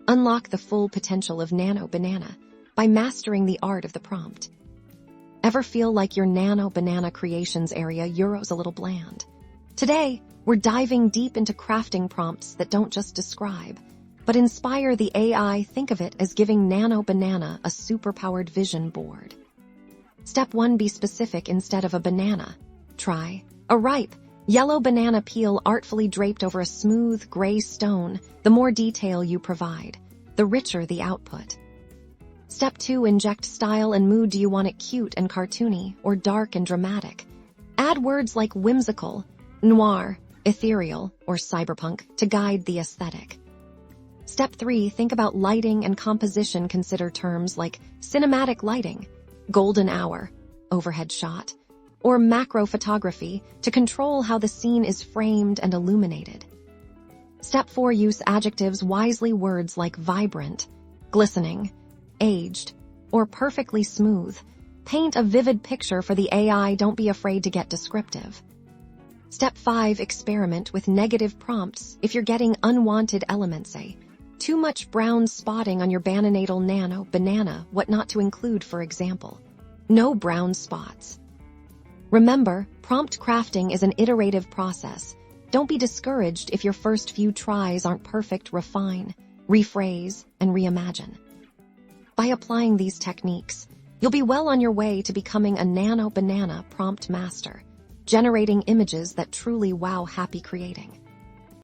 Unlock the full potential of Nano Banana by mastering the art of the prompt. Ever feel like your Nano Banana creations area Euro's a little bland? Today, we're diving deep into crafting prompts that don't just describe, but inspire the AI. Think of it as giving Nano Banana a superpowered vision board. Step 1. Be specific instead of a banana. Try a ripe, yellow banana peel artfully draped over a smooth, gray stone. The more detail you provide, the richer the output. Step 2. Inject style and mood. Do you want it cute and cartoony or dark and dramatic? Add words like whimsical, noir, ethereal, or cyberpunk to guide the aesthetic. Step 3. Think about lighting and composition. Consider terms like cinematic lighting, golden hour, overhead shot, or macro photography to control how the scene is framed and illuminated. Step 4. Use adjectives wisely. Words like vibrant, glistening, aged, or perfectly smooth paint a vivid picture for the AI. Don't be afraid to get descriptive. Step 5. Experiment with negative prompts if you're getting unwanted elements. Say, too much brown spotting on your bananatal Nano Banana. What not to include, for example. No brown spots. Remember, prompt crafting is an iterative process. Don't be discouraged if your first few tries aren't perfect. Refine, rephrase, and reimagine. By applying these techniques, you'll be well on your way to becoming a Nano Banana prompt master, generating images that truly wow. Happy creating.